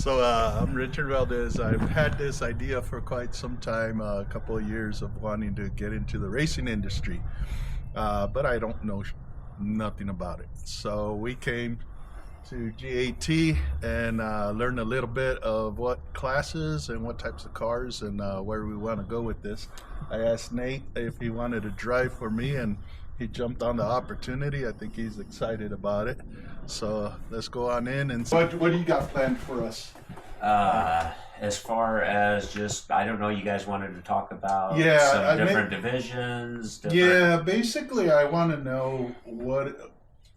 I'm Richard Valdez. I've had this idea for quite some time, a couple of years of wanting to get into the racing industry, but I don't know nothing about it. So we came to GAT and learned a little bit of what classes and what types of cars and where we want to go with this. I asked Nate if he wanted to drive for me, and he jumped on the opportunity. I think he's excited about it. So let's go on in and see. What do you got planned for us? As far as just, I don't know, you guys wanted to talk about some different divisions? Yeah, basically I want to know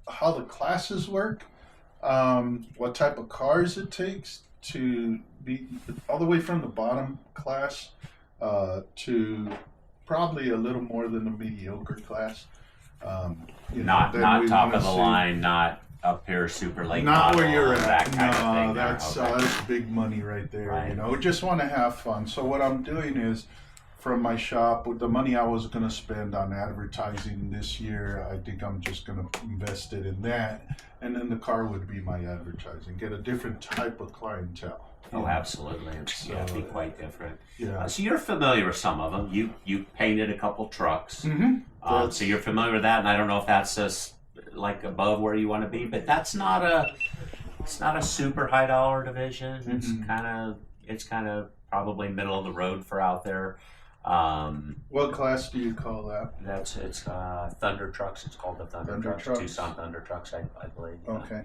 how the classes work, what type of cars it takes to be all the way from the bottom class to probably a little more than the mediocre class. Not top of the line, not up here super late not model, where you're at. that kind of thing. That's big money right there. Right. You know, we just want to have fun. So what I'm doing is, from my shop, with the money I was going to spend on advertising this year, I think I'm just going to invest it in that, and then the car would be my advertising. Get a different type of clientele. Oh, absolutely. It'd be quite different. Yeah. So you're familiar with some of them. You painted a couple trucks. Mm-hmm. So you're familiar with that, and I don't know if that's like above where you want to be, but it's not a super high dollar division. Mm-hmm. It's kind of probably middle of the road for out there. What class do you call that? It's Thunder Trucks. It's called the Thunder Trucks. Tucson Thunder Trucks, I believe. Okay.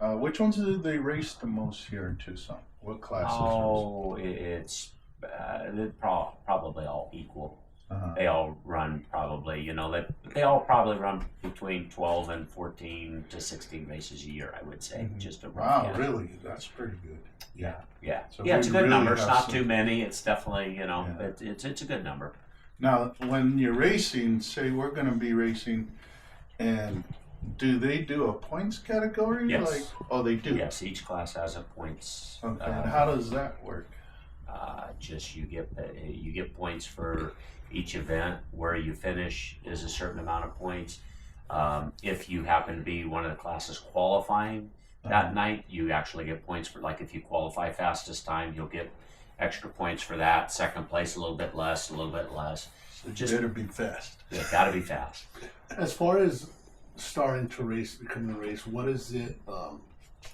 Which ones do they race the most here in Tucson? What classes? Oh, they're probably all equal. They all run probably, they all probably run between 12 and 14 to 16 races a year, I would say. Mm-hmm. Just a wow, really? That's pretty good. Yeah. So it's a good really number. It's not too many. It's definitely, it's a good number. Now, when you're racing, say we're going to be racing, and do they do a points category? Yes. They do? Yes, each class has a points. Okay, and how does that work? Just you get points for each event. Where you finish is a certain amount of points. If you happen to be one of the classes qualifying that night, you actually get points for, like, if you qualify fastest time, you'll get extra points for that. Second place, a little bit less. So you better be fast. You gotta be fast. As far as starting to race, becoming a race, what does it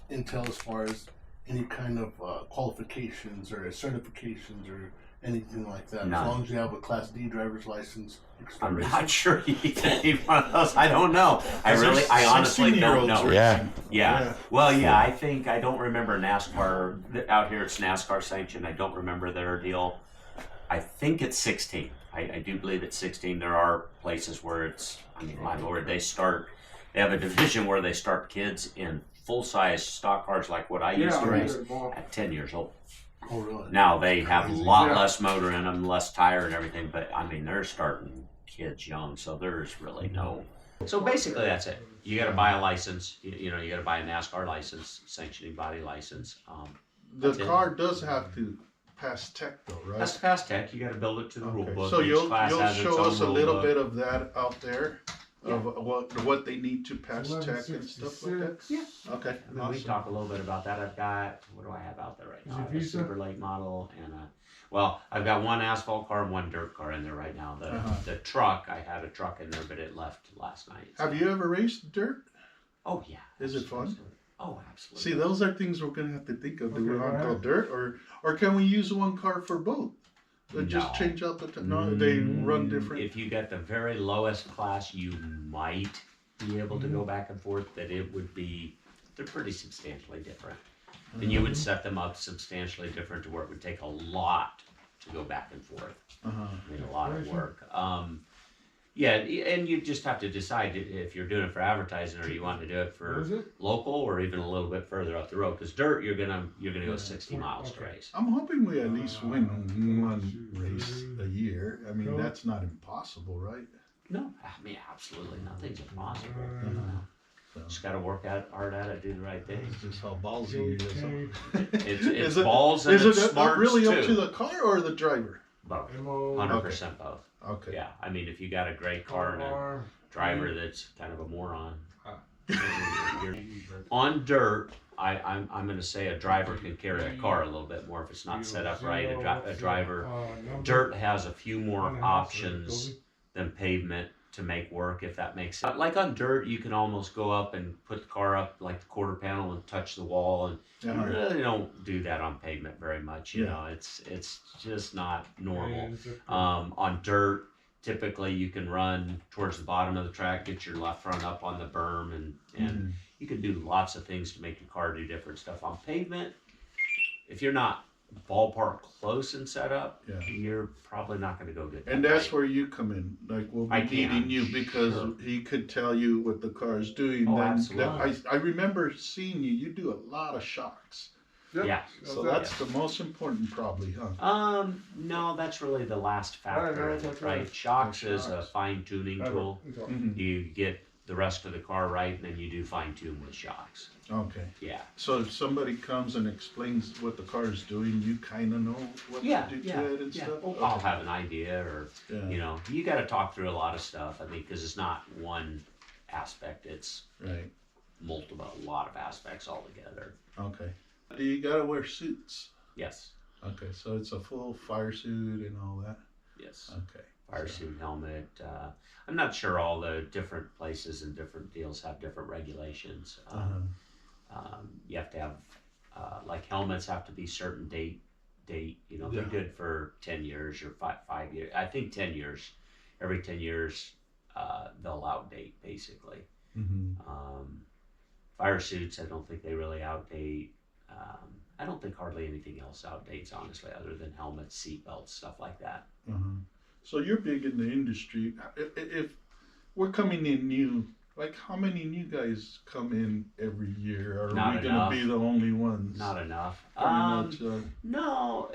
entail as far as any kind of qualifications or certifications or anything like that? None. As long as you have a Class D driver's license, you can start I'm racing. not sure you need one of those. I don't know. I honestly don't know. Yeah. Well, I don't remember NASCAR out here. It's NASCAR sanctioned. I don't remember their deal. I think it's 16. I do believe it's 16. There are places where it's, my Lord, they have a division where they start kids in full-size stock cars like what I used to race at 10 years old. Oh, really? Now they have a lot less motor in them, less tire and everything, but they're starting kids young, so there's really no. So basically that's it. You got to buy a license. You got to buy a NASCAR license, sanctioning body license. The car does have to pass tech though, right? Has to pass tech. You got to build it to the rule book. So you'll show us a little bit of that out there. Of what they need to pass tech and stuff like that? Yeah. Okay. Awesome. We talk a little bit about that. I've got, what do I have out there right now? I have a super late model and I've got one asphalt car and one dirt car in there right now. The truck, I had a truck in there, but it left last night. Have you ever raced dirt? Oh yeah. Is it fun? Oh, absolutely. See, those are things we're gonna have to think of. Do we want to go dirt, or can we use one car for both? Just change out the they run different. If you got the very lowest class, you might be able to go back and forth, but they're pretty substantially different. And you would set them up substantially different to where it would take a lot to go back and forth. A lot of work. And you just have to decide if you're doing it for advertising or you want to do it for local or even a little bit further up the road. Because dirt, you're gonna go 60 miles to race. I'm hoping we at least win one race a year. That's not impossible, right? No, absolutely nothing's impossible. Just got to work hard at it, do the right thing. It's just how ballsy it is. It's balls and it's smarts really too. Up to the car or the driver? Both. 100% both. Okay. Yeah, if you got a great car and a driver that's kind of a moron, on dirt, I'm going to say a driver can carry a car a little bit more if it's not set up right. A driver, dirt has a few more options than pavement to make work, if that makes sense. Like on dirt, you can almost go up and put the car up like the quarter panel and touch the wall, and you really don't do that on pavement very much. You know, it's just not normal. On dirt, typically you can run towards the bottom of the track, get your left front up on the berm, and you can do lots of things to make your car do different stuff. On pavement, if you're not ballpark close in setup, you're probably not going to go good. And that's where you come in. Like, we'll be needing you because he could tell you what the car is doing. Oh, absolutely. I remember seeing you do a lot of shocks. Yeah. So that's the most important, probably, huh? No, that's really the last factor, right? Shocks is a fine tuning tool. You get the rest of the car right, and then you do fine tune with shocks. Okay. Yeah. So if somebody comes and explains what the car is doing, you kind of know what to do to it and stuff? Well, I'll have an idea, or, you know, you got to talk through a lot of stuff. I mean, because it's not one aspect, it's a lot of aspects altogether. Okay. Do you got to wear suits? Yes. Okay, so it's a full fire suit and all that? Yes. Okay. Fire suit, helmet. I'm not sure all the different places and different deals have different regulations. You have to have, like, helmets have to be certain date. You know, they're good for 10 years or 5 years. I think 10 years. Every 10 years, they'll outdate, basically. Fire suits, I don't think they really outdate. I don't think hardly anything else outdates, honestly, other than helmets, seat belts, stuff like that. So you're big in the industry. If we're coming in new, like, how many new guys come in every year? Or are we going to be the only ones? Not enough. No.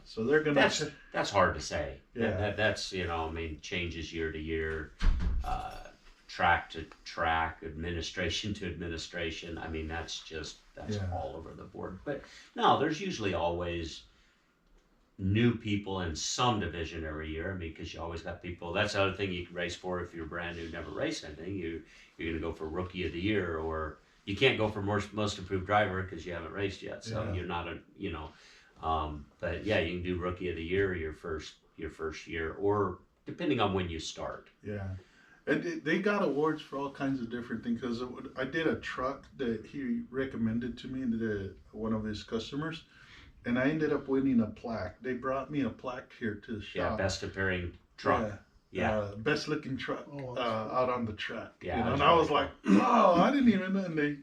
So they're going to... That's hard to say. That's, you know, I mean, changes year to year, track to track, administration to administration. I mean, that's all over the board. But no, there's usually always new people in some division every year. I mean, because you always got people. That's the other thing you can race for if you're brand new, never raced anything. You're going to go for Rookie of the Year, or you can't go for most improved driver because you haven't raced yet. So you're not a, you know. But yeah, you can do Rookie of the Year your first year, or depending on when you start. Yeah. And they got awards for all kinds of different things, because I did a truck that he recommended to me, one of his customers, and I ended up winning a plaque. They brought me a plaque here to the shop. Yeah, best appearing truck. Best looking truck out on the track. Yeah, you know? And I was like, oh, I didn't even know. And they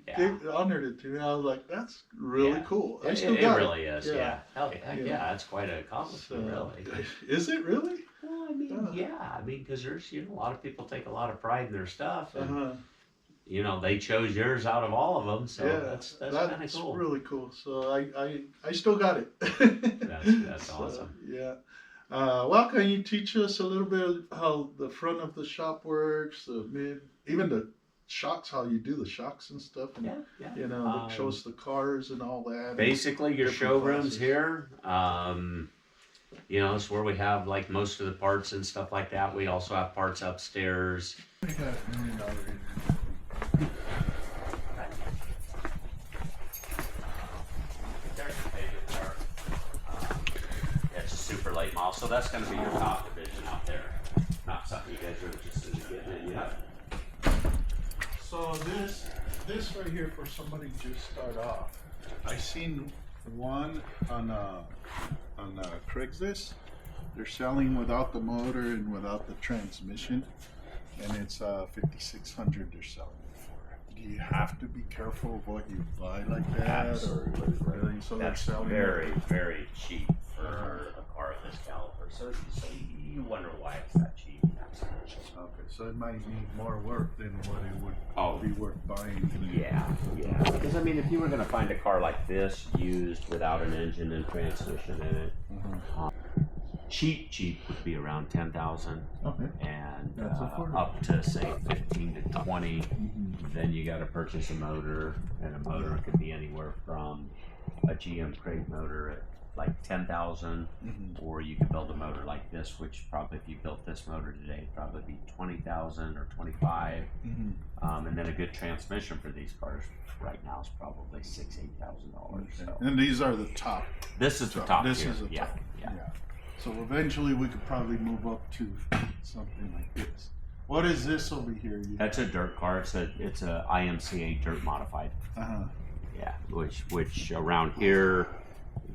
honored it to me. I was like, that's really cool. It really is. Yeah. Hell yeah, that's quite an accomplishment, really. Is it really? Well, I mean, because there's, you know, a lot of people take a lot of pride in their stuff, and you know, they chose yours out of all of them, so that's kind of cool. That's really cool. So I still got it. That's awesome. Well, can you teach us a little bit how the front of the shop works, even the shocks, how you do the shocks and stuff? And, you know, it shows the cars and all that. Basically, your showroom's here. You know, it's where we have, like, most of the parts and stuff like that. We also have parts upstairs. We got $1 million. There's the favorite car. It's a super late model, so that's going to be your top division out there. Not something you guys are just getting in yet. So this right here, for somebody just start off, I seen one on Craigslist. They're selling without the motor and without the transmission, and it's 5,600 they're selling it for. Do you have to be careful of what you buy like that? Absolutely. Or really? So that's very, very cheap for a car of this caliber. So you wonder why it's that cheap. Absolutely. Okay, so it might need more work than what it would be worth buying. Yeah. Because I mean, if you were going to find a car like this used without an engine and transmission in it, cheap would be around 10,000. Okay. And up to say 15 to 20. Then you got to purchase a motor, and a motor could be anywhere from a GM crate motor at like 10,000, Mhm. or you could build a motor like this, which probably if you built this motor today, it'd probably be 20,000 or 25. Mhm. And then a good transmission for these cars right now is probably $8,000. So And these are the top. this is the top This tier. is the Yeah, top. yeah. So eventually we could probably move up to something like this. What is this over here? That's a dirt car. It's a IMCA dirt modified. Uh-huh. Yeah, which around here,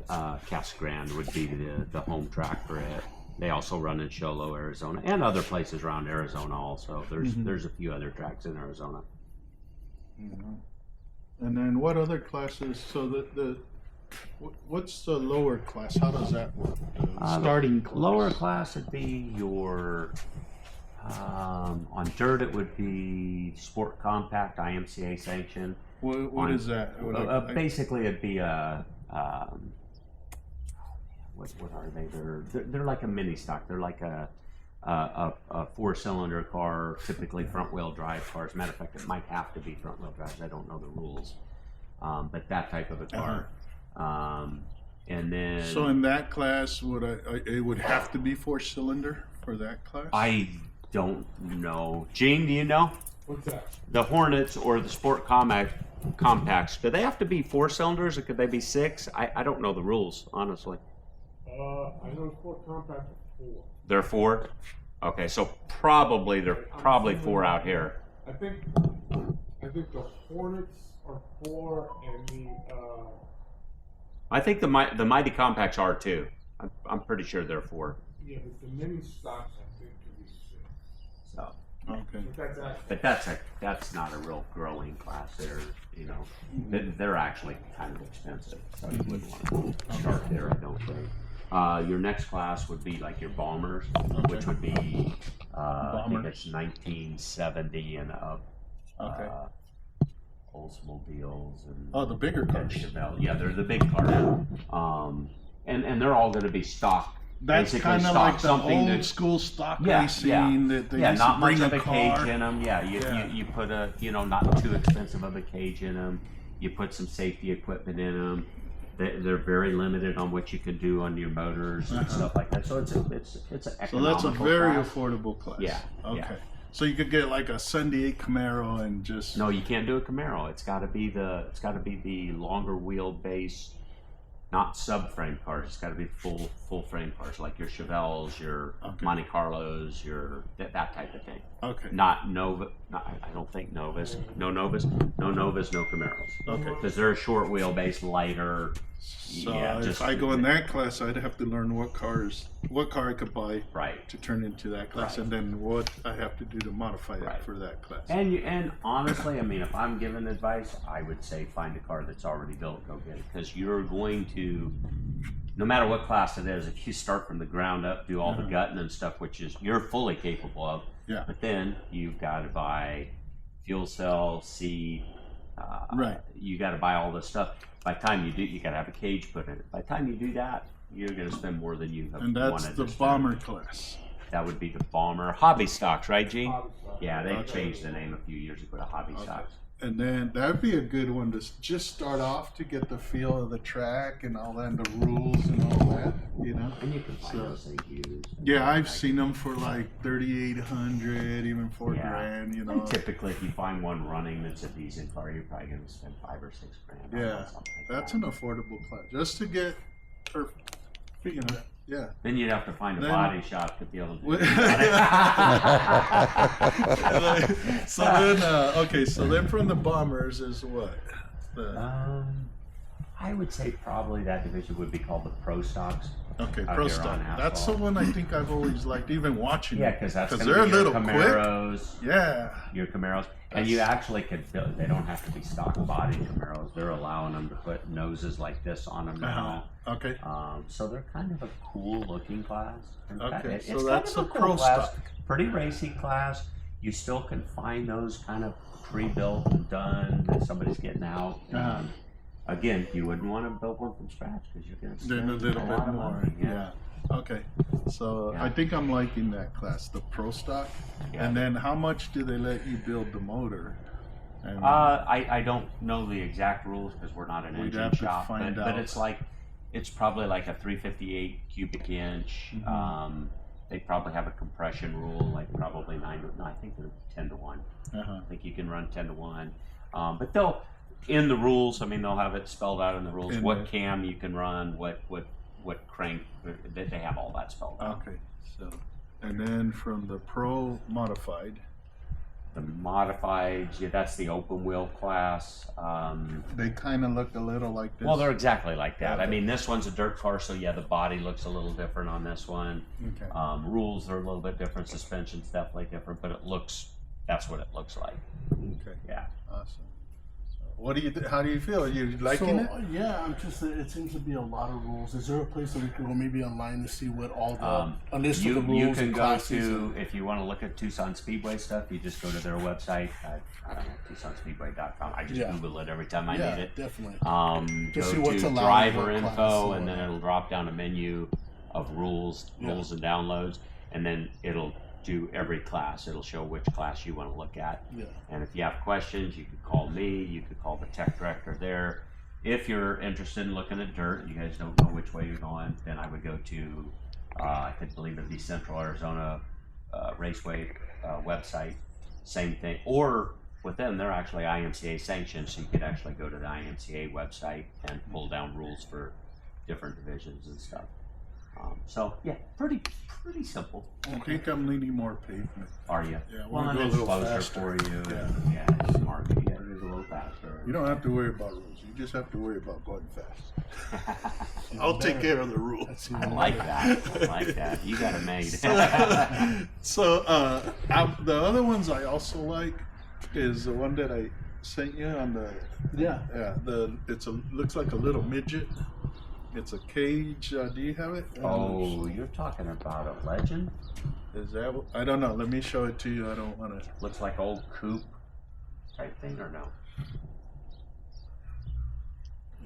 Casa Grande would be the home track for it. They also run in Sholo, Arizona, and other places around Arizona. Also, there's a few other tracks in Arizona. Mhm. And then what other classes? So what's the lower class? How does that work? The starting class. Lower class would be your on dirt. It would be Sport Compact IMCA sanctioned. What is that? Basically, it'd be a what are they? They're like a mini stock. They're like a 4-cylinder car, typically front-wheel drive cars. Matter of fact, it might have to be front-wheel drives. I don't know the rules, but that type of a car. And then So in that class, it would have to be 4-cylinder for that class? I don't know. Gene, do you know? What's that? The Hornets or the Sport Compacts, do they have to be 4 cylinders or could they be 6? I don't know the rules, honestly. I know Sport Compact is 4. They're 4? Okay, so they're probably 4 out here. I think the Hornets are 4 and I think the Mighty Compacts are too. I'm pretty sure they're 4. but the mini stocks I think could be 6. So, Okay. But that's not a real growing class. They're actually kind of expensive, so you wouldn't want to start there. I don't think. Your next class would be like your bombers, which would be I think it's 1970 and up. Okay. Oldsmobiles and The bigger cars. Chevelle. Yeah, they're the big cars. And they're all going to be stock. That's basically kind of stock, like the something old that- school stock Yeah, racing that they used not to bring much of a car. cage in them. Yeah, Yeah. you put not too expensive of a cage in them. You put some safety equipment in them. They're very limited on what you can do on your motors and stuff like that. So it's an economical So that's a very class. affordable class. Yeah, Okay. yeah. So you could get like a 78 Camaro and just. No, you can't do a Camaro. It's got to be the longer wheelbase, not subframe cars. It's got to be full frame cars like your Chevelles, your Monte Carlos, your that type of thing. Okay. Not Nova. I don't think Novas. No Novas. No Novas. No Camaros. Okay. Because they're a short wheelbase, lighter. So yeah, if I go in that class, I'd have to learn what car I could buy Right. to turn into that class, Right. and then what I have to do to modify it Right. for that class. And honestly, I mean, if I'm giving advice, I would say find a car that's already built, go get it, because you're going to, no matter what class it is, if you start from the ground up, do all the gutting and stuff, which is you're fully capable of. Yeah. But then you've got to buy fuel cell, seat. Right. You got to buy all this stuff. By the time you do, you got to have a cage put in it. By the time you do that, you're going to spend more than you have And that's wanted the to spend. bomber class. That would be the bomber hobby stocks, right, Gene? Hobby stock. Yeah, they Okay. changed the name a few years ago to hobby stocks. And then that'd be a good one to just start off to get the feel of the track and all that, and the rules and all that, And you can find So- those things used. Yeah, I've seen them for like 3,800, even $4 Yeah. grand, And typically, if you find one running that's a decent car, you're probably going to spend $5 or $6 grand. Yeah, on something like that's that. an affordable class just to get her feet in it. Yeah. Then you'd have to find a Then- body shop to be able to do So then, okay, so then from the bombers is what? I would say probably that division would be called the Pro Stocks. Okay, out Pro here on Stock. That's the asphalt. one I think I've always liked, even watching. Yeah, it, because that's going they're to a be your little quick. Camaros. Yeah. Your Camaros, and you actually could build. They don't have to be stock body Camaros. They're allowing them to put noses like this on them now. Okay. So they're kind of a cool looking class. Okay, It's so kind that's of a cool Pro class. Stock. Pretty racy class. You still can find those kind of pre-built and done that somebody's getting out. Again, you wouldn't want to build one from scratch because you're going to Then spend a little lot bit of more. money. Yeah. Okay. So Yeah. I think I'm liking that class, the Pro Stock. Yeah. And then how much do they let you build the motor? And I don't know the exact rules because we're not an We'd engine have to shop, find but out. it's like It's probably like a 358 cubic inch. They probably have a compression rule, like probably 9 to, no, I think they're 10 to 1. I think you can run 10 to 1. But they'll, in the rules, I mean, they'll have it spelled out in the rules, what cam you can run, what crank, they have all that spelled out. Okay, so, and then from the Pro Modified. The modified, yeah, that's the open wheel class. They kind of look a little like this. Well, they're exactly like that. Okay. I mean, this one's a dirt car, so yeah, the body looks a little different on this one. Okay. Rules are a little bit different, suspension's definitely different, but it looks, that's what it looks like. Okay. Yeah. Awesome. What do you? How do you feel? Are you liking it? Yeah, I'm just. It seems to be a lot of rules. Is there a place that we can go maybe online to see what all the a list of the rules you can and go classes? to, if you want to look at Tucson Speedway stuff, you just go to their website. I don't know, TucsonSpeedway.com. I just Google it every time I need it. Definitely. Go see what's to allowed, driver what info, class, and then it'll drop down a menu of rules and downloads, and then it'll do every class. It'll show which class you want to look at. Yeah. And if you have questions, you could call me, you could call the tech director there. If you're interested in looking at dirt, you guys don't know which way you're going, then I would go to, I could believe it'd be Central Arizona Raceway website, same thing. Or with them, they're actually IMCA sanctioned, so you could actually go to the IMCA website and pull down rules for different divisions and stuff. So yeah, pretty simple. I think I'm leaning more pavement. Are you? Yeah, I Well, want and to go a it's little closer faster. for you. Yeah. Yeah, it's smart. Yeah, it is a little faster. You don't have to worry about rules. You just have to worry about going fast. I'll take care of the rules. I like that. I like that. You got it made. So the other ones I also like is the one that I sent you on the looks like a little midget. It's a cage. Do you have it? Oh, you're talking about a Legend? Is that? I don't know. Let me show it to you. I don't want to. Looks like old coupe type thing, or no?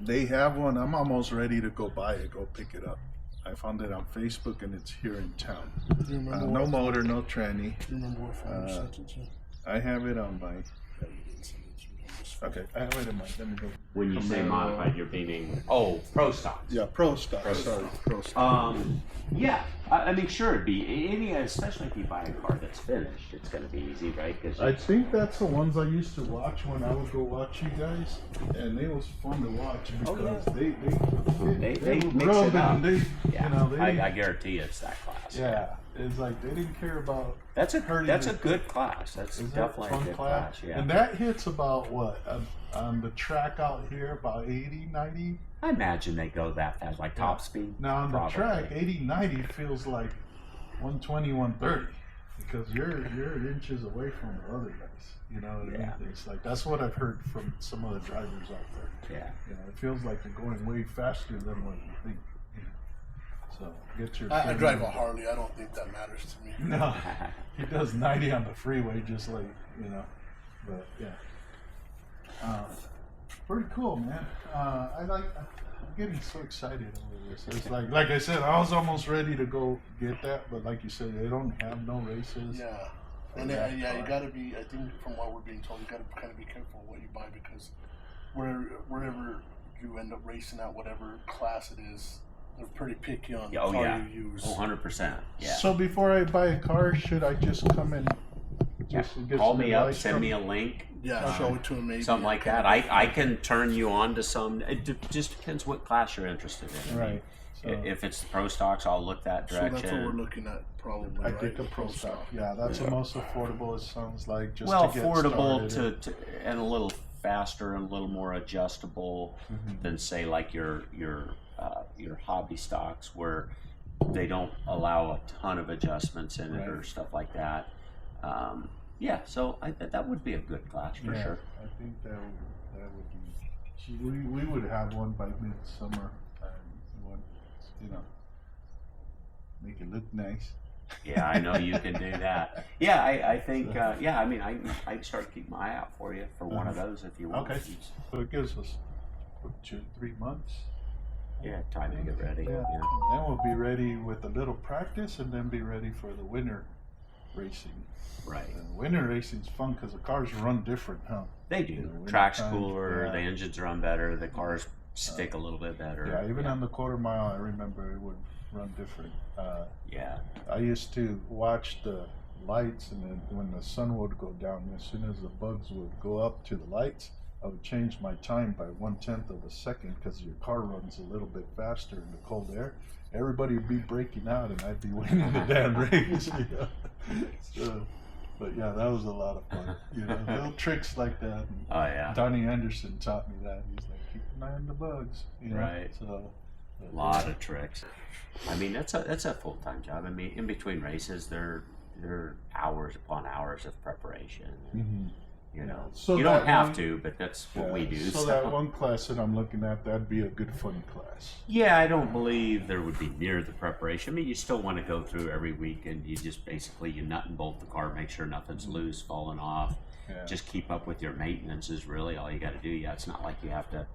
They have one. I'm almost ready to go buy it. Go pick it up. I found it on Facebook, and it's here in town. Do you remember No what, motor, no tranny. do you remember what phone you sent it to? I have it on my. No, you didn't send it to me. On this phone. Okay, I have it in my. Let me go. When you say modified, you're meaning pro stocks. Yeah, Pro Stock. Pro Sorry, Stock. Pro Stock. Yeah. I mean, sure, it'd be any, especially if you buy a car that's finished, it's going to be easy, right? Because I think that's the ones I used to watch when I would go watch you guys, and it was fun to watch because they they were mix rubbing it up. and they, yeah, you know, they, I guarantee you it's that class. yeah, it's like they didn't care about. That's a hurting that's the- a good class. That's Is that definitely a fun good class? class. Yeah. And that hits about what on the track out here about 80, 90. I imagine they go that fast, like top speed. Now on the probably. track, 80, 90 feels like 120, 130 because you're inches away from the other guys. You know what I mean? It's like that's what I've heard from some of the drivers out there. Yeah. You know, it feels like you're going way faster than what you think. You know? So get your. I drive a Harley. I don't think that matters to me. No, he does 90 on the freeway, just like But yeah, pretty cool, man. I'm getting so excited over this. It's like I said, I was almost ready to go get that, but like you said, they don't have no races. Yeah. And you gotta be. I think from what we're being told, you gotta kind of be careful what you buy because wherever you end up racing at, whatever class it is, they're pretty picky on the car you use. 100%. Yeah. So before I buy a car, should I just come and Yeah. get Call some me up, advice send from me you? a link. Yeah, show it to them maybe. Something like that. I can turn you on to some. It just depends what class you're interested in. I mean, Right. So if it's the pro stocks, I'll look that So direction. that's what we're looking at, probably. I right? think a pro stock. Yeah, that's the most affordable. It sounds like just well, to get affordable started. to and a little faster and a little more adjustable than say like your hobby stocks where they don't allow a ton of adjustments in it or stuff like that. Yeah, so that would be a good class for sure. I think that would be. We would have one by midsummer. Make it look nice. Yeah, I know you can do that. Yeah, I think. Yeah, I mean, I start keeping my eye out for you for one of those if you want. Okay. So it gives us 2-3 months. Yeah, time to get ready. Yeah. Yeah. Then we'll be ready with a little practice, and then be ready for the winter racing. Right. And winter racing's fun because the cars run different, huh? They You know, do. Track's wintertime, cooler. yeah. The engines run better. The cars stick a little bit better. Yeah, even on the quarter mile, I remember it would run different. Yeah. I used to watch the lights, and then when the sun would go down, as soon as the bugs would go up to the lights, I would change my time by 1/10 of a second because your car runs a little bit faster in the cold air. Everybody would be breaking out, and I'd be winning the damn race. You know? So, but yeah, that was a lot of fun. You know, little tricks like that. And Oh yeah. Donnie Anderson taught me that. He's like, keep an eye on the bugs. You know? Right. So, A lot of tricks. I mean, that's a full-time job. I mean, in between races, they're hours upon hours of preparation. Mhm. You know, So you don't that have one- to, but that's what Yeah, we do. So that one class that I'm looking at, that'd be a good fun class. Yeah, I don't believe there would be near the preparation. I mean, you still want to go through every week, and you just basically you nut and bolt the car, make sure nothing's loose, falling off. Yeah. Just keep up with your maintenance is really all you got to do. Yeah, it's not like you have to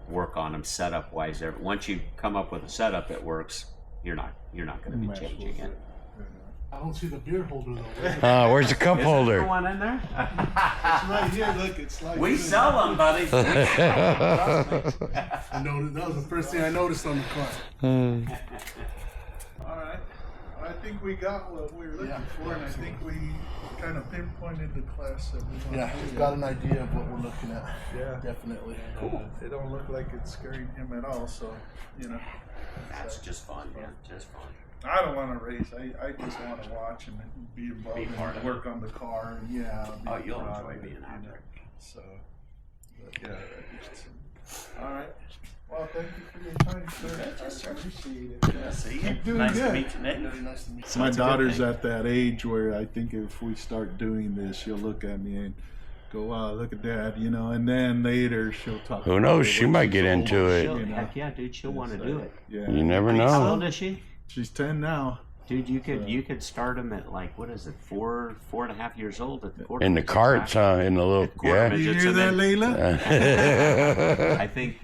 work on them setup wise. Once you come up with a setup that works, you're not going to be Mess with changing it. I don't see the beer holder though. Where's the cup Is there holder? one in there? It's right here. Look, it's like We sell them, buddy. I noticed, that was the first thing I noticed on the car. All right. I think we got what we were looking for, and I think we kind of pinpointed the class that we want. Yeah, he's got an idea of what we're looking at. Yeah. Definitely. Cool. It don't look like it's scaring him at all, so you know. That's just fun, man. Just fun. I don't want to race. I just want to watch and be involved Be part and of work on the car, and yeah. I'll be Oh, you'll proud enjoy of it, being out you know. there. So, but yeah. All right. Well, thank you for your time, sir. Yes, sir. I appreciate it. Yeah, see you. Keep doing Nice to good. meet you, Nick. Very nice to meet you. My That's a good daughter's thing. at that age where I think if we start doing this, she'll look at me and go, "Wow, look at Dad," you know. And then later she'll talk. Who about knows? it She when might she's get into older, it. you know. Heck yeah, dude. She'll want to do it. Yeah. You never How old know. is she? She's 10 now. Dude, you could start them at like, what is it, 4.5 years old at the quarter. In the midget carts, track. In the little, Quarter yeah. You midgets, hear and that, then Layla? I think